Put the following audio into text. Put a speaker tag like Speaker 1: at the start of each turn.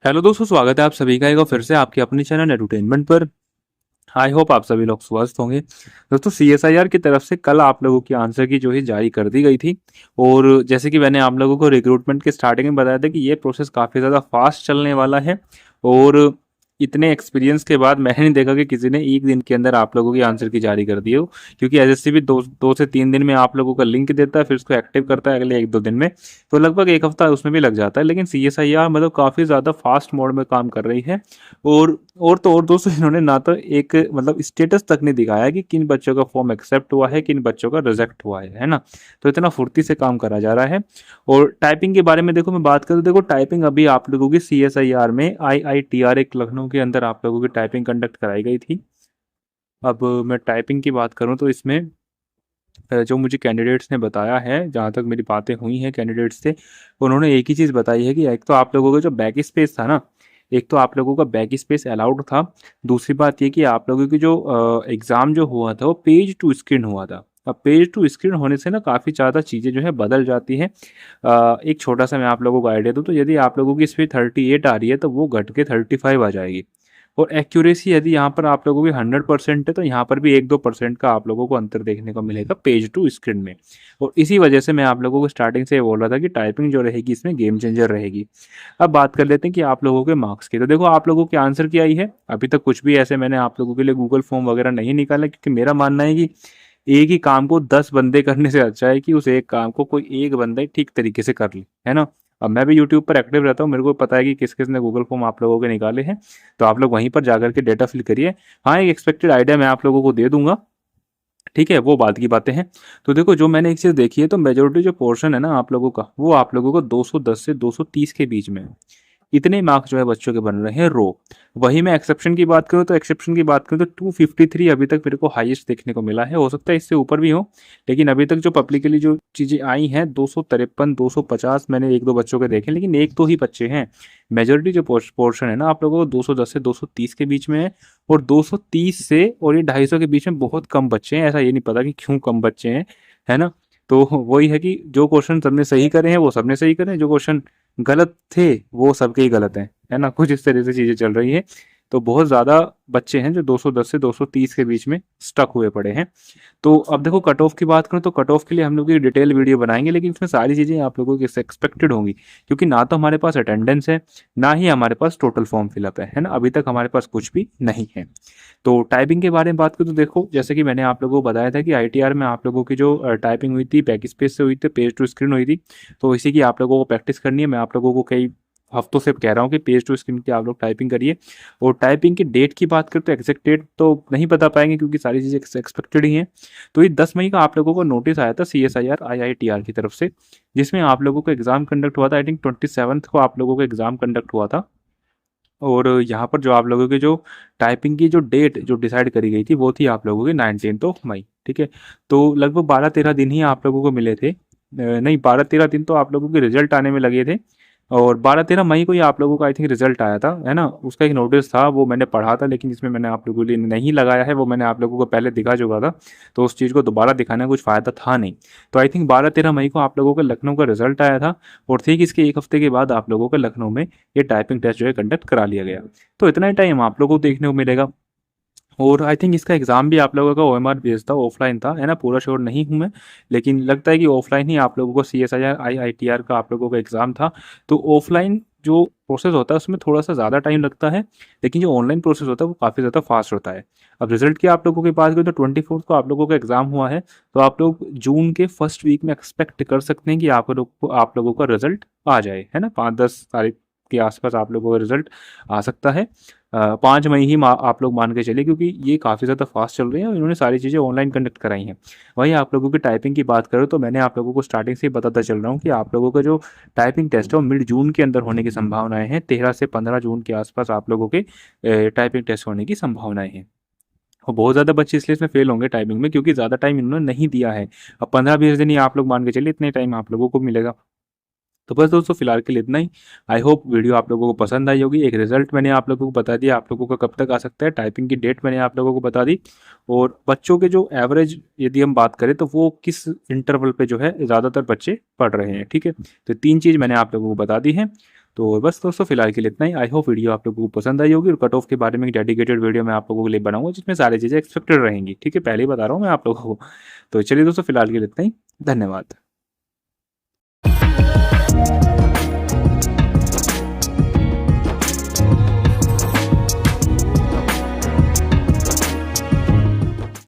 Speaker 1: Hello दोस्तों, स्वागत है आप सभी का एक बार फिर से आपके अपने चैनल एडुटेनमेंट पर। आई होप आप सभी लोग स्वस्थ होंगे। दोस्तों, सीएसआईआर की तरफ से कल आप लोगों की आंसर की जो है जारी कर दी गई थी। और जैसे कि मैंने आप लोगों को रिक्रूटमेंट के स्टार्टिंग में बताया था कि ये प्रोसेस काफ़ी ज़्यादा फास्ट चलने वाला है। और इतने एक्सपीरियंस के बाद मैंने नहीं देखा कि किसी ने एक दिन के अंदर आप लोगों की आंसर की जारी कर दी हो। क्योंकि एसएससी भी दो से तीन दिन में आप लोगों का लिंक देता है, फिर उसको एक्टिव करता है अगले एक दो दिन में। तो लगभग एक हफ्ता उसमें भी लग जाता है। लेकिन सीएसआईआर मतलब काफ़ी ज़्यादा फास्ट मोड में काम कर रही है। और दोस्तों, इन्होंने ना तो एक मतलब स्टेटस तक नहीं दिखाया कि किन बच्चों का फॉर्म एक्सेप्ट हुआ है, किन बच्चों का रिजेक्ट हुआ है ना। तो इतना फुर्ती से काम करा जा रहा है। और टाइपिंग के बारे में देखो, मैं बात करूँ, देखो टाइपिंग अभी आप लोगों की सीएसआईआर में आईआईटीआर एक लखनऊ के अंदर आप लोगों की टाइपिंग कंडक्ट कराई गई थी। अब मैं टाइपिंग की बात करूँ तो इसमें जो मुझे कैंडिडेट्स ने बताया है, जहाँ तक मेरी बातें हुई हैं कैंडिडेट्स से, उन्होंने एक ही चीज़ बताई है कि एक तो आप लोगों का जो बैक स्पेस था ना, एक तो आप लोगों का बैक स्पेस अलाउड था। दूसरी बात ये कि आप लोगों की जो एग्ज़ाम जो हुआ था वो पेज टू स्क्रीन हुआ था। अब पेज टू स्क्रीन होने से ना काफ़ी ज़्यादा चीज़ें जो है बदल जाती हैं। एक छोटा सा मैं आप लोगों को आइडिया दूँ तो यदि आप लोगों की स्पीड 38 आ रही है तो वो घट के 35 आ जाएगी। और एक्यूरेसी यदि यहाँ पर आप लोगों की 100% है तो यहाँ पर भी 1-2% का आप लोगों को अंतर देखने को मिलेगा पेज टू स्क्रीन में। और इसी वजह से मैं आप लोगों को स्टार्टिंग से ये बोल रहा था कि टाइपिंग जो रहेगी इसमें गेम चेंजर रहेगी। अब बात कर लेते हैं कि आप लोगों के मार्क्स की। तो देखो, आप लोगों के आंसर की आई है। अभी तक कुछ भी ऐसे मैंने आप लोगों के लिए गूगल फॉर्म वगैरह नहीं निकाला, क्योंकि मेरा मानना है कि एक ही काम को 10 बंदे करने से अच्छा है कि उस एक काम को कोई एक बंदा ही ठीक तरीके से कर ले, है ना। अब मैं भी यूट्यूब पर एक्टिव रहता हूँ, मेरे को पता है कि किस किस ने गूगल फॉर्म आप लोगों के निकाले हैं। तो आप लोग वहीं पर जाकर के डेटा फिल करिए। हाँ, एक एक्सपेक्टेड आइडिया मैं आप लोगों को दे दूंगा। ठीक है, वो बात की बातें हैं। तो देखो, जो मैंने एक चीज़ देखी है, तो मेजोरिटी जो पोर्शन है ना आप लोगों का, वो आप लोगों को 210 से 230 के बीच में है। इतने मार्क्स जो है बच्चों के बन रहे हैं रो। वही मैं एक्सेप्शन की बात करूँ तो एक्सेप्शन की बात करूँ तो 253 अभी तक मेरे को हाईएस्ट देखने को मिला है। हो सकता है इससे ऊपर भी हो। लेकिन अभी तक जो पब्लिकली जो चीज़ें आई हैं, 253 250 मैंने एक दो बच्चों के देखे, लेकिन एक दो ही बच्चे हैं। मेजोरिटी जो पोर्शन है ना आप लोगों को 210 से 230 के बीच में है। और 230 से और ये 250 के बीच में बहुत कम बच्चे हैं। ऐसा ये नहीं पता कि क्यों कम बच्चे हैं, है ना। तो वही है कि जो क्वेश्चन सबने सही करे हैं वो सबने सही करे हैं, जो क्वेश्चन गलत थे वो सबके ही गलत हैं, है ना। कुछ इस तरह से चीज़ें चल रही है। तो बहुत ज़्यादा बच्चे हैं जो 210 से 230 के बीच में स्टक हुए पड़े हैं। तो अब देखो, कट ऑफ की बात करूँ तो कट ऑफ के लिए हम लोग एक डिटेल वीडियो बनाएंगे, लेकिन इसमें सारी चीज़ें आप लोगों की एक्सपेक्टेड होंगी। क्योंकि ना तो हमारे पास अटेंडेंस है, ना ही हमारे पास टोटल फॉर्म फिलअप है ना। अभी तक हमारे पास कुछ भी नहीं है। तो टाइपिंग के बारे में बात करूँ तो देखो, जैसे कि मैंने आप लोगों को बताया था कि आईटीआर में आप लोगों की जो टाइपिंग हुई थी बैक स्पेस से हुई थी, पेज टू स्क्रीन हुई थी। तो इसी की आप लोगों को प्रैक्टिस करनी है। मैं आप लोगों को कई हफ्तों से कह रहा हूँ कि पेज टू स्क्रीन की आप लोग टाइपिंग करिए। और टाइपिंग की डेट की बात करें तो एग्जैक्ट डेट तो नहीं बता पाएंगे, क्योंकि सारी चीज़ें एक्सपेक्टेड ही हैं। तो ये 10 मई का आप लोगों को नोटिस आया था सीएसआईआर आईआईटीआर की तरफ से, जिसमें आप लोगों को एग्जाम कंडक्ट हुआ था। आई थिंक 27 को आप लोगों को एग्जाम कंडक्ट हुआ था। और यहाँ पर जो आप लोगों की जो टाइपिंग की जो डेट जो डिसाइड करी गई थी वो थी आप लोगों की 19 मई। ठीक है। तो लगभग 12-13 दिन ही आप लोगों को मिले थे। नहीं, 12-13 दिन तो आप लोगों के रिजल्ट आने में लगे थे। और 12-13 मई को ही आप लोगों का आई थिंक रिजल्ट आया था, है ना। उसका एक नोटिस था, वो मैंने पढ़ा था, लेकिन इसमें मैंने आप लोगों के लिए नहीं लगाया है। वो मैंने आप लोगों को पहले दिखा चुका था। तो उस चीज़ को दोबारा दिखाने का कुछ फ़ायदा था नहीं। तो आई थिंक 12-13 मई को आप लोगों का लखनऊ का रिजल्ट आया था। और ठीक इसके एक हफ्ते के बाद आप लोगों का लखनऊ में ये टाइपिंग टेस्ट जो है कंडक्ट करा लिया गया। तो इतना ही टाइम आप लोगों को देखने को मिलेगा। और आई थिंक इसका एग्ज़ाम भी आप लोगों का ओएमआर बेस्ड था, ऑफलाइन था, है ना। पूरा श्योर नहीं हूँ मैं, लेकिन लगता है कि ऑफलाइन ही आप लोगों को सीएसआईआर आईआईटीआर का आप लोगों का एग्ज़ाम था। तो ऑफलाइन जो प्रोसेस होता है उसमें थोड़ा सा ज़्यादा टाइम लगता है, लेकिन जो ऑनलाइन प्रोसेस होता है वो काफ़ी ज़्यादा फास्ट होता है। अब रिजल्ट की आप लोगों की बात करें तो 24 को आप लोगों का एग्ज़ाम हुआ है। तो आप लोग जून के फर्स्ट वीक में एक्सपेक्ट कर सकते हैं कि आप लोगों का रिजल्ट आ जाए, है ना। 5-10 तारीख के आसपास आप लोगों का रिजल्ट आ सकता है। 5 मई ही आप लोग मान के चलिए, क्योंकि ये काफ़ी ज़्यादा फास्ट चल रही है और इन्होंने सारी चीज़ें ऑनलाइन कंडक्ट कराई हैं। वहीं आप लोगों की टाइपिंग की बात करूँ तो मैंने आप लोगों को स्टार्टिंग से ही बताता चल रहा हूँ कि आप लोगों का जो टाइपिंग टेस्ट है वो मिड जून के अंदर होने की संभावनाएं हैं। 13 से 15 जून के आसपास आप लोगों के टाइपिंग टेस्ट होने की संभावनाएं हैं। और बहुत ज़्यादा बच्चे इसलिए इसमें फेल होंगे टाइपिंग में, क्योंकि ज़्यादा टाइम इन्होंने नहीं दिया है। अब 15-20 दिन ही आप लोग मान के चलिए, इतने टाइम आप लोगों को मिलेगा। तो बस दोस्तों, फिलहाल के लिए इतना ही। आई होप वीडियो आप लोगों को पसंद आई होगी। एक रिजल्ट मैंने आप लोगों को बता दिया, आप लोगों का कब तक आ सकता है, टाइपिंग की डेट मैंने आप लोगों को बता दी। और बच्चों के जो एवरेज यदि हम बात करें तो वो किस इंटरवल पे जो है ज़्यादातर बच्चे पढ़ रहे हैं। ठीक है। तो 3 चीज़ मैंने आप लोगों को बता दी है। तो बस दोस्तों फिलहाल के लिए इतना ही। आई होप वीडियो आप लोगों को पसंद आई होगी, और कट ऑफ के बारे में एक डेडिकेटेड वीडियो मैं आप लोगों के लिए बनाऊंगा जिसमें सारी चीज़ें एक्सपेक्टेड रहेंगी। ठीक है, पहले ही बता रहा हूँ मैं आप लोगों को। तो चलिए दोस्तों फिलहाल के लिए इतना ही। धन्यवाद।